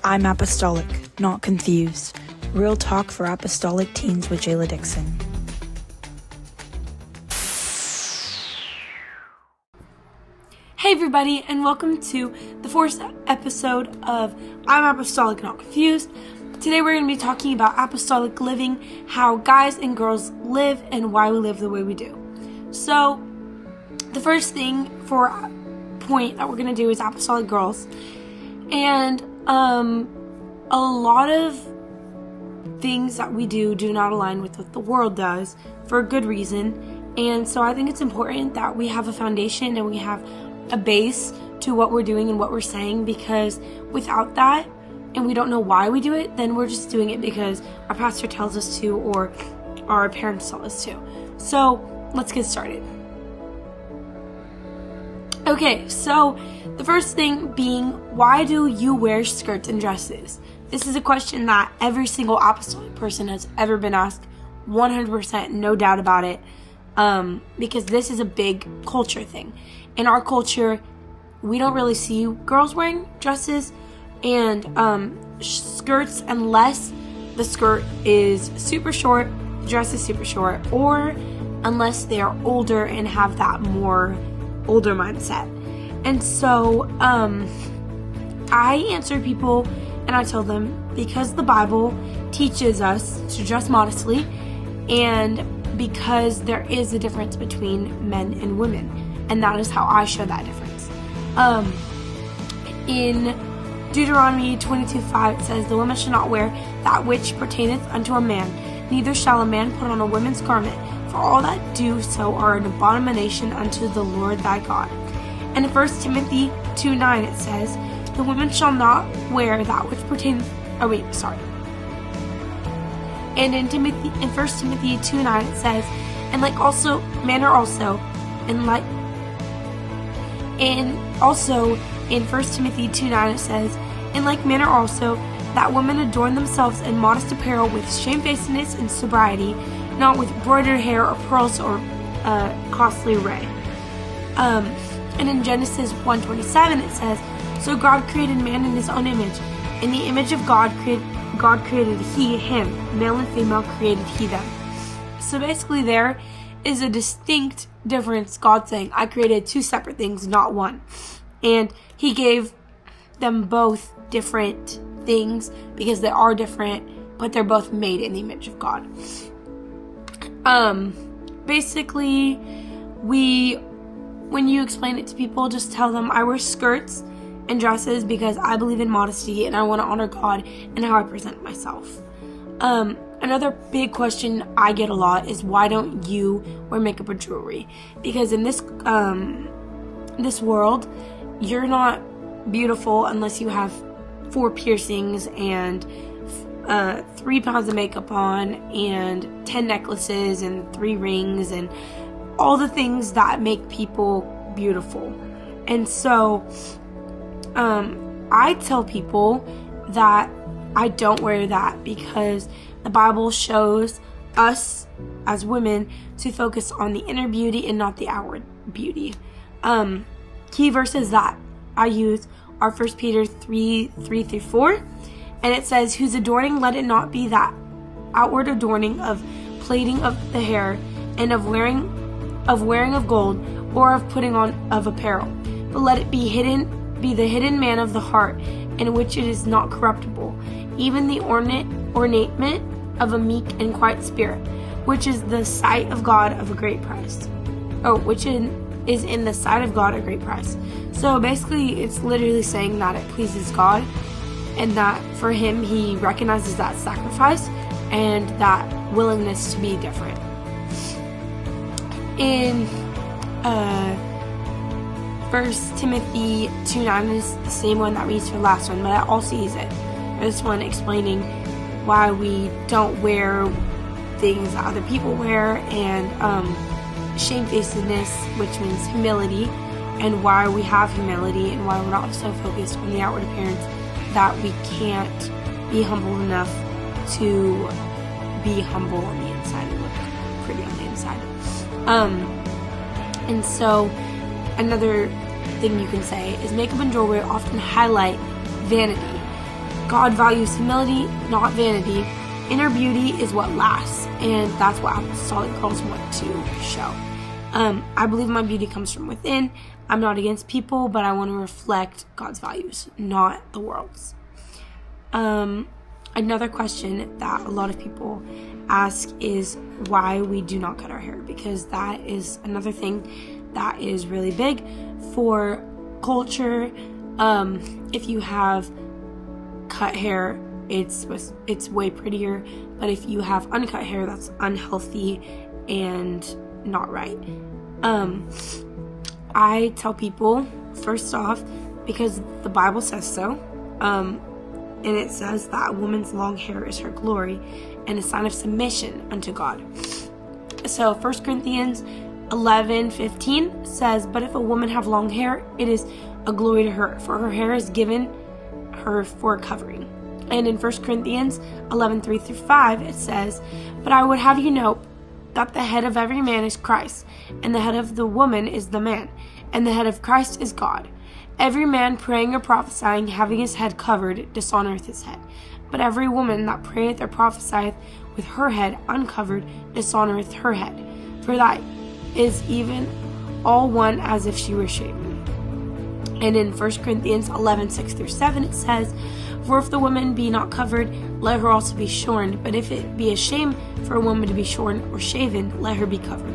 I'm Apostolic, not confused. Real talk for Apostolic teens with Jayla Dixon. Hey everybody, and welcome to the fourth episode of I'm Apostolic, not confused. Today we're going to be talking about apostolic living, how guys and girls live, and why we live the way we do. So, the first thing for point that we're going to do is apostolic girls. And a lot of things that we do not align with what the world does for a good reason. And so I think it's important that we have a foundation and we have a base to what we're doing and what we're saying, because without that, and we don't know why we do it, then we're just doing it because our pastor tells us to or our parents tell us to. So let's get started. Okay, so the first thing being, why do you wear skirts and dresses? This is a question that every single apostolic person has ever been asked, 100%, no doubt about it, because this is a big culture thing. In our culture, we don't really see girls wearing dresses and skirts unless the skirt is super short, the dress is super short, or unless they are older and have that more older mindset. And so I answer people and I tell them, because the Bible teaches us to dress modestly, and because there is a difference between men and women, and that is how I show that difference. In Deuteronomy 22:5 it says, "The woman shall not wear that which pertaineth unto a man, neither shall a man put on a woman's garment, for all that do so are an abomination unto the Lord thy God." And in 1 Timothy 2:9 it says, "The woman shall not wear that which pertaineth..." And in 1 Timothy 2:9 it says, "And like also manner also, and also in 1 Timothy 2:9 it says, in like manner also, that women adorn themselves in modest apparel with shamefacedness and sobriety, not with broidered hair or pearls or costly array." And in Genesis 1:27 it says, "So God created man in his own image. In the image of God created he him. Male and female created he them." So basically there is a distinct difference. God saying, I created two separate things, not one. And he gave them both different things because they are different, but they're both made in the image of God. Basically, when you explain it to people, just tell them I wear skirts and dresses because I believe in modesty and I want to honor God and how I present myself. Another big question I get a lot is, why don't you wear makeup or jewelry? Because in this world, you're not beautiful unless you have 4 piercings and 3 pounds of makeup on and 10 necklaces and 3 rings and all the things that make people beautiful. And so I tell people that I don't wear that because the Bible shows us as women to focus on the inner beauty and not the outward beauty. Key verses that I use are 1 Peter 3:3-4, and it says, "Whose adorning let it not be that outward adorning of plaiting of the hair and of wearing of gold, or of putting on of apparel, but let it be the hidden man of the heart, in which it is not corruptible, even the ornament of a meek and quiet spirit, which is the sight of God of a great price." Which is in the sight of God a great price. So basically, it's literally saying that it pleases God, and that for him, he recognizes that sacrifice and that willingness to be different. In 1 Timothy 2:9 is the same one that we used for the last one, but I also use it for this one, explaining why we don't wear things that other people wear, and shamefacedness, which means humility, and why we have humility and why we're not so focused on the outward appearance that we can't be humble enough to be humble on the inside and look pretty on the inside. And so another thing you can say is makeup and jewelry often highlight vanity. God values humility, not vanity. Inner beauty is what lasts, and that's what apostolic girls want to show. I believe my beauty comes from within. I'm not against people, but I want to reflect God's values, not the world's. Another question that a lot of people ask is why we do not cut our hair, because that is another thing that is really big for culture. If you have cut hair, it's way prettier, but if you have uncut hair, that's unhealthy and not right. I tell people, first off, because the Bible says so, and it says that a woman's long hair is her glory and a sign of submission unto God. So 1 Corinthians 11:15 says, but if a woman have long hair, it is a glory to her, for her hair is given her for a covering. And in 1 Corinthians 11:3-5, it says, but I would have you know that the head of every man is Christ, and the head of the woman is the man, and the head of Christ is God. Every man praying or prophesying, having his head covered, dishonoreth his head. But every woman that prayeth or prophesieth with her head uncovered, dishonoreth her head. For that is even all one as if she were shaven. And in 1 Corinthians 11:6-7, it says, for if the woman be not covered, let her also be shorn. But if it be a shame for a woman to be shorn or shaven, let her be covered.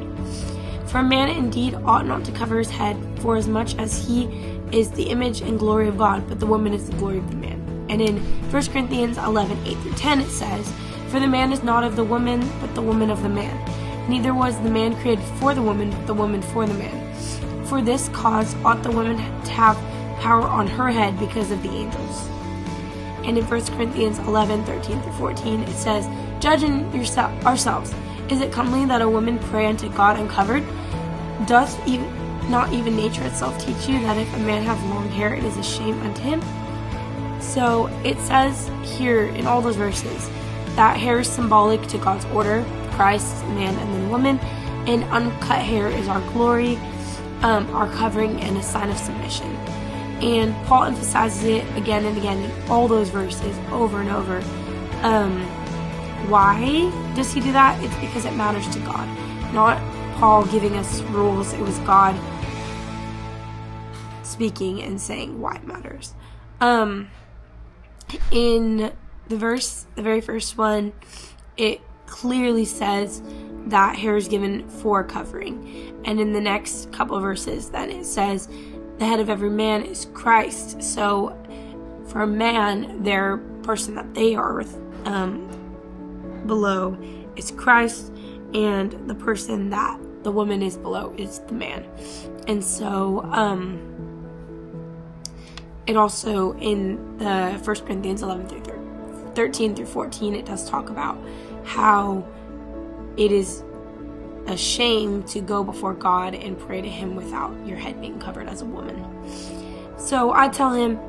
For a man indeed ought not to cover his head, for as much as he is the image and glory of God, but the woman is the glory of the man. And in 1 Corinthians 11:8-10, it says, for the man is not of the woman, but the woman of the man. Neither was the man created for the woman, but the woman for the man. For this cause ought the woman to have power on her head because of the angels. And in 1 Corinthians 11:13-14, it says, judging ourselves, is it comely that a woman pray unto God uncovered? Doth not even nature itself teach you that if a man have long hair, it is a shame unto him? So it says here in all those verses that hair is symbolic to God's order, Christ, man, and then woman, and uncut hair is our glory, our covering, and a sign of submission. And Paul emphasizes it again and again in all those verses over and over. Why does he do that? It's because it matters to God, not Paul giving us rules. It was God speaking and saying why it matters. In the very first one, it clearly says that hair is given for covering. And in the next couple of verses, then it says the head of every man is Christ. So for a man, their person that they are below is Christ, and the person that the woman is below is the man. And so it also in the 1 Corinthians 11:13-14, it does talk about how it is a shame to go before God and pray to him without your head being covered as a woman. So I tell him,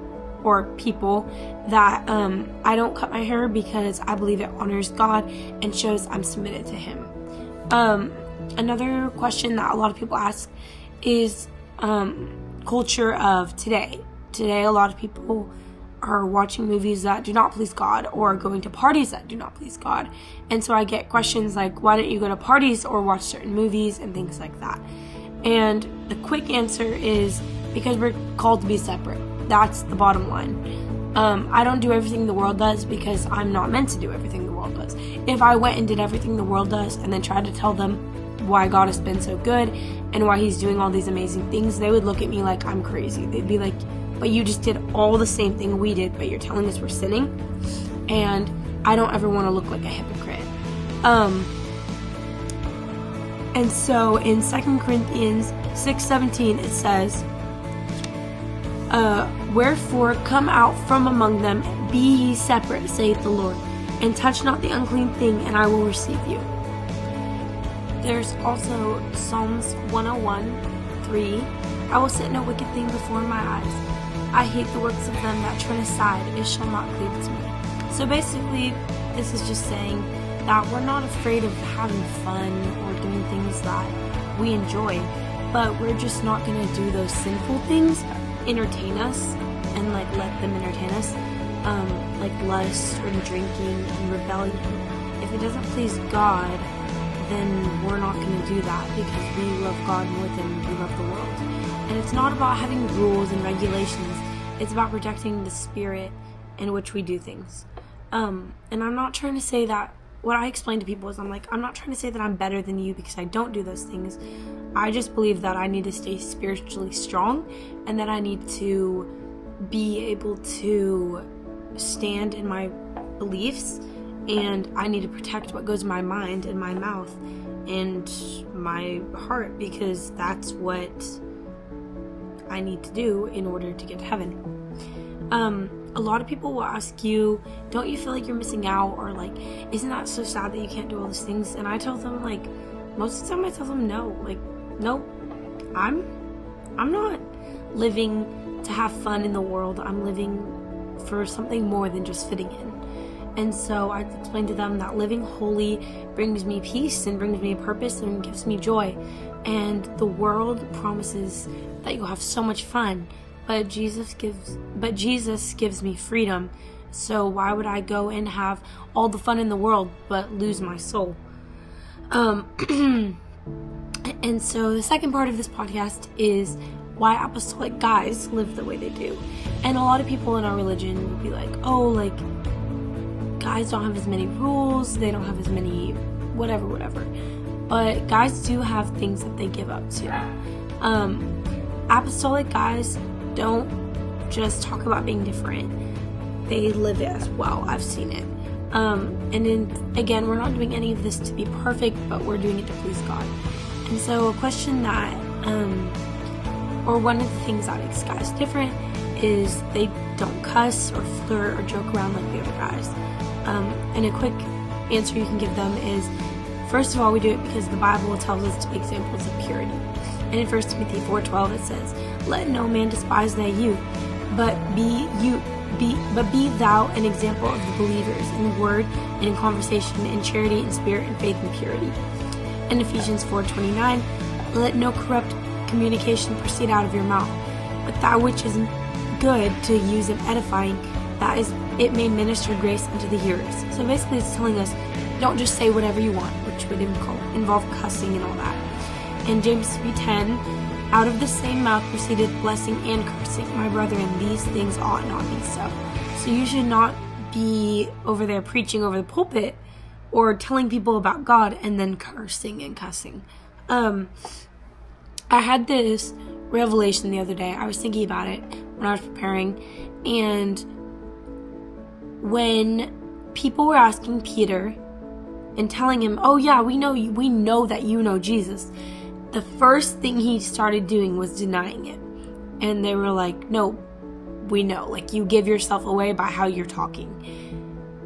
or people, that I don't cut my hair because I believe it honors God and shows I'm submitted to him. Another question that a lot of people ask is culture of today. Today, a lot of people are watching movies that do not please God or going to parties that do not please God. And so I get questions like, why don't you go to parties or watch certain movies and things like that? And the quick answer is because we're called to be separate. That's the bottom line. I don't do everything the world does because I'm not meant to do everything the world does. If I went and did everything the world does and then tried to tell them why God has been so good and why he's doing all these amazing things, they would look at me like I'm crazy. They'd be like, but you just did all the same thing we did, but you're telling us we're sinning? And I don't ever want to look like a hypocrite. And so in 2 Corinthians 6:17, it says, wherefore come out from among them, be ye separate, saith the Lord, and touch not the unclean thing, and I will receive you. There's also Psalms 101:3, I will set no wicked thing before my eyes. I hate the works of them that turn aside, it shall not cleave to me. So basically, this is just saying that we're not afraid of having fun or doing things that we enjoy, but we're just not going to do those sinful things entertain us and let them entertain us. like lust and drinking and rebellion. If it doesn't please God, then we're not going to do that, because we love God more than we love the world. And it's not about having rules and regulations. It's about protecting the spirit in which we do things. And I'm not trying to say that, what I explain to people is, I'm not trying to say that I'm better than you because I don't do those things. I just believe that I need to stay spiritually strong, and that I need to be able to stand in my beliefs, and I need to protect what goes in my mind and my mouth and my heart, because that's what I need to do in order to get to heaven. A lot of people will ask you, don't you feel like you're missing out, or like, isn't that so sad that you can't do all these things? And I tell them, like, most of the time I tell them no, like, nope, I'm not living to have fun in the world. I'm living for something more than just fitting in. And so I explained to them that living holy brings me peace and brings me purpose and gives me joy. And the world promises that you'll have so much fun, but Jesus gives me freedom. So why would I go and have all the fun in the world but lose my soul? And so the second part of this podcast is why apostolic guys live the way they do. And a lot of people in our religion will be like, oh, like, guys don't have as many rules, they don't have as many whatever. But guys do have things that they give up to. Apostolic guys don't just talk about being different, they live it as well. I've seen it. And then again, we're not doing any of this to be perfect, but we're doing it to please God. And so a question that, or one of the things that makes guys different is they don't cuss or flirt or joke around like the other guys. And a quick answer you can give them is, first of all, we do it because the Bible tells us to be examples of purity. And in 1 Timothy 4:12 it says, "Let no man despise thy youth, but be thou an example of the believers in word and in conversation, in charity, in spirit, in faith, and purity." In Ephesians 4:29, "Let no corrupt communication proceed out of your mouth, but that which is good to use in edifying, that is, it may minister grace unto the hearers." So basically it's telling us, don't just say whatever you want, which would involve cussing and all that. And James 3:10, "Out of the same mouth proceeded blessing and cursing. My brethren, these things ought not be so." So you should not be over there preaching over the pulpit or telling people about God and then cursing and cussing. I had this revelation the other day. I was thinking about it when I was preparing, and when people were asking Peter and telling him, "Oh yeah, we know that you know Jesus," the first thing he started doing was denying it. And they were like, "No, we know. Like, you give yourself away by how you're talking."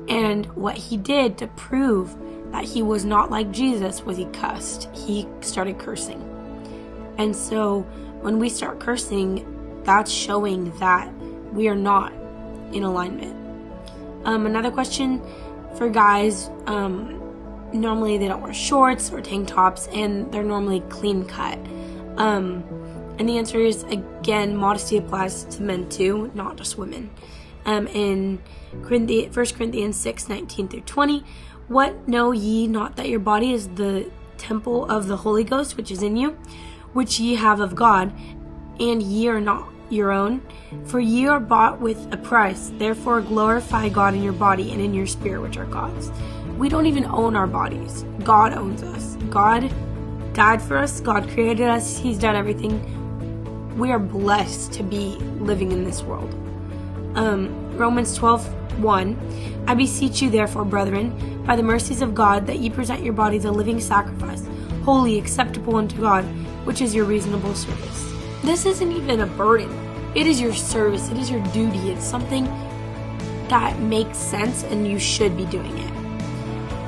And what he did to prove that he was not like Jesus was he cussed. He started cursing. And so when we start cursing, that's showing that we are not in alignment. Another question for guys, normally they don't wear shorts or tank tops, and they're normally clean cut. And the answer is, again, modesty applies to men too, not just women. In 1 Corinthians 6:19-20, "What know ye not that your body is the temple of the Holy Ghost, which is in you, which ye have of God, and ye are not your own? For ye are bought with a price. Therefore glorify God in your body and in your spirit, which are God's." We don't even own our bodies. God owns us. God died for us. God created us. He's done everything. We are blessed to be living in this world. Romans 12:1, "I beseech you therefore, brethren, by the mercies of God, that ye present your bodies a living sacrifice, holy, acceptable unto God, which is your reasonable service." This isn't even a burden. It is your service. It is your duty. It's something that makes sense, and you should be doing it.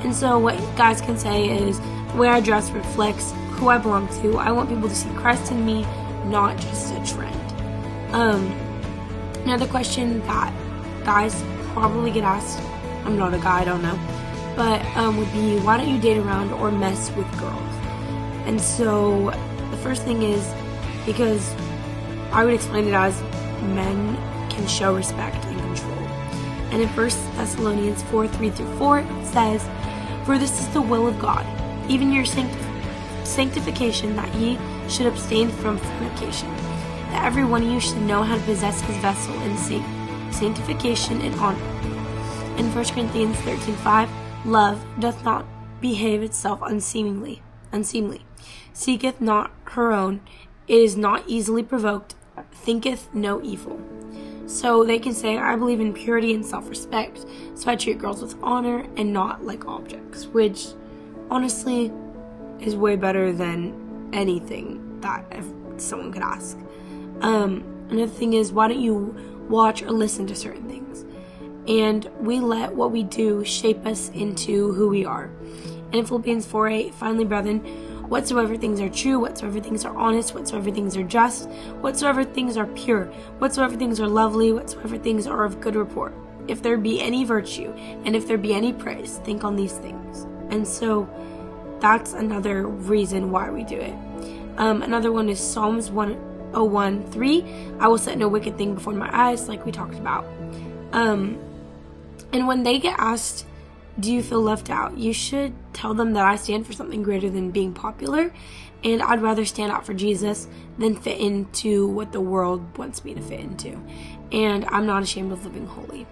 And so what guys can say is, the way I dress reflects who I belong to. I want people to see Christ in me, not just a trend. Another question that guys probably get asked, I'm not a guy, I don't know, but would be, why don't you date around or mess with girls? And so the first thing is because I would explain it as men can show respect and control. And in 1 Thessalonians 4:3-4, it says, "For this is the will of God, even your sanctification, that ye should abstain from fornication, that every one of you should know how to possess his vessel in sanctification and honor." In 1 Corinthians 13:5, "Love doth not behave itself unseemly, seeketh not her own, it is not easily provoked, thinketh no evil." So they can say, "I believe in purity and self-respect, so I treat girls with honor and not like objects," which honestly is way better than anything that someone could ask. Another thing is, why don't you watch or listen to certain things? And we let what we do shape us into who we are. And in Philippians 4:8, "Finally, brethren, whatsoever things are true, whatsoever things are honest, whatsoever things are just, whatsoever things are pure, whatsoever things are lovely, whatsoever things are of good report, if there be any virtue, and if there be any praise, think on these things." And so that's another reason why we do it. Another one is Psalms 101:3, "I will set no wicked thing before my eyes," like we talked about. And when they get asked, "Do you feel left out?" you should tell them that I stand for something greater than being popular, and I'd rather stand out for Jesus than fit into what the world wants me to fit into. And I'm not ashamed of living holy.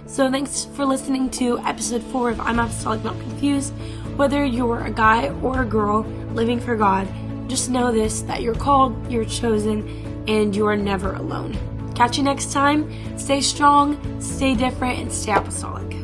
So thanks for listening to episode 4 of I'm Apostolic, Not Confused. Whether you're a guy or a girl living for God, just know this, that you're called, you're chosen, and you are never alone. Catch you next time. Stay strong, stay different, and stay apostolic.